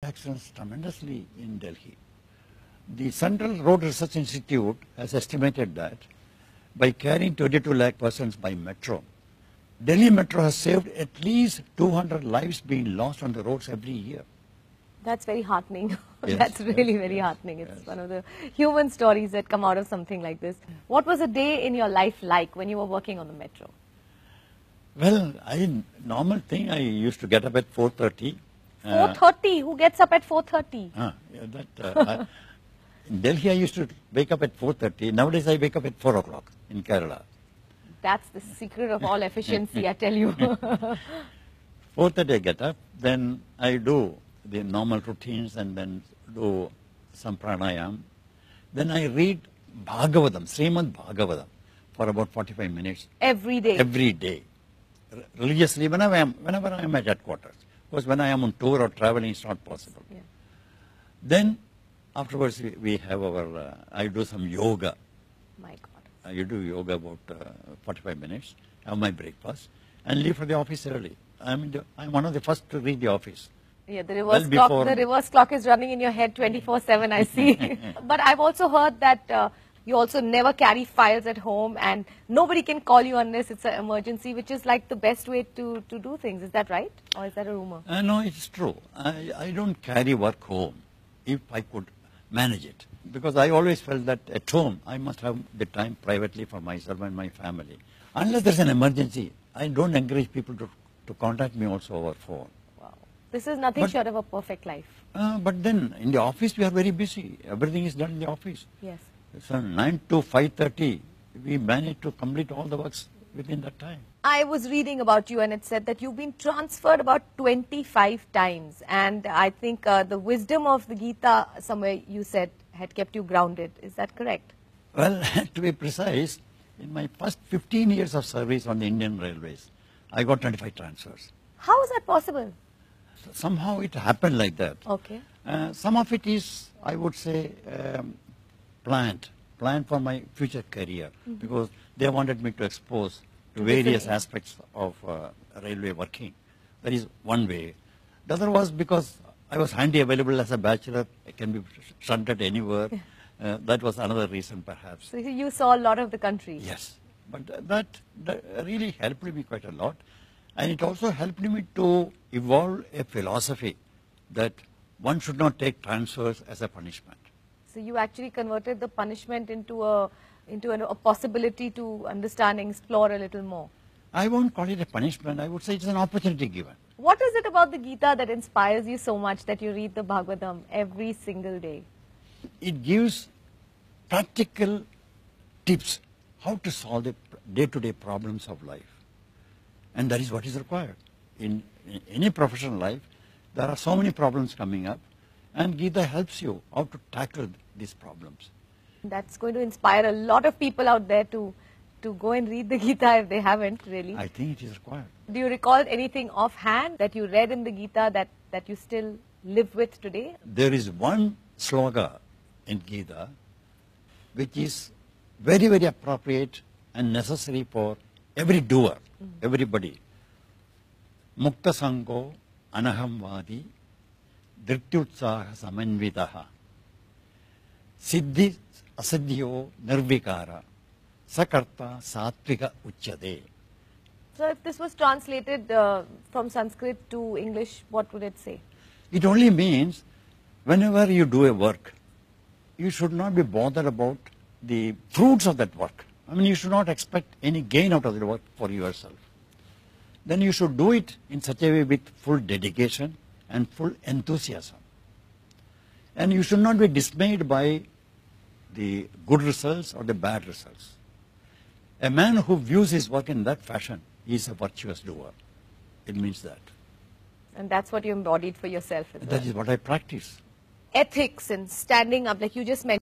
accidents tremendously in Delhi. The Central Road Research Institute has estimated that by carrying 22 lakh persons by metro, Delhi Metro has saved at least 200 lives being lost on the roads every year. That's very heartening. Yes, That's really very yes, heartening. It's yes. one of the human stories that come out of something like this. What was a day in your life like when you were working on the metro? Well, normal thing, I used to get up at 4:30. 4:30? Who gets up at 4:30? In Delhi, I used to wake up at 4:30. Nowadays, I wake up at 4 o'clock in Kerala. That's the secret of all efficiency, I tell you. 4:30 I get up, then I do the normal routines and then do some pranayam. Then I read Bhagavatam, Srimad Bhagavatam for about 45 minutes. Every day? Every day. Religiously, whenever I am at headquarters. Because when I am on tour or traveling, it's not possible. Yeah. Then afterwards we have I do some yoga. My God. I do yoga about 45 minutes, have my breakfast, and leave for the office early. I'm one of the first to reach the office. Yeah, the reverse clock is running in your head 24/7, I see. But I've also heard that you also never carry files at home and nobody can call you unless it's an emergency, which is like the best way to do things. Is that right? Or is that a rumor? No, it's true. I don't carry work home if I could manage it. Because I always felt that at home I must have the time privately for myself and my family. Unless there's an emergency, I don't encourage people to contact me also over phone. Wow. This is nothing short of a perfect life. But then in the office we are very busy. Everything is done in the office. Yes. So 9 to 5:30, we manage to complete all the works within that time. I was reading about you and it said that you've been transferred about 25 times. And I think the wisdom of the Gita, somewhere you said, had kept you grounded. Is that correct? Well, to be precise, in my first 15 years of service on the Indian Railways, I got 25 transfers. How is that possible? So somehow it happened like that. Okay. Some of it is, I would say, planned for my future career, because they wanted me to expose to various aspects of railway working. That is one way. The other was because I was handy available as a bachelor. I can be shunted anywhere. That was another reason, perhaps. So you saw a lot of the country. Yes, but that really helped me quite a lot. And it also helped me to evolve a philosophy that one should not take transfers as a punishment. So you actually converted the punishment into a possibility to understand and explore a little more. I won't call it a punishment. I would say it's an opportunity given. What is it about the Gita that inspires you so much that you read the Bhagavatam every single day? It gives practical tips how to solve the day-to-day problems of life. And that is what is required. In any professional life, there are so many problems coming up, and Gita helps you how to tackle these problems. That's going to inspire a lot of people out there to go and read the Gita if they haven't, really. I think it is required. Do you recall anything offhand that you read in the Gita that you still live with today? There is one sloga in Gita which is very, very appropriate and necessary for every doer, everybody. Mukta Sango Anahamvadi Dhrityutsaha Samanvitaha Siddhi Asadhyo Nirvikara Sakarta Satvika Uchyade. So if this was translated from Sanskrit to English, what would it say? It only means whenever you do a work, you should not be bothered about the fruits of that work. I mean, you should not expect any gain out of the work for yourself. Then you should do it in such a way with full dedication and full enthusiasm. And you should not be dismayed by the good results or the bad results. A man who views his work in that fashion is a virtuous doer. It means that. And that's what you embodied for yourself as well. That is what I practice. Ethics and standing up, like you just mentioned.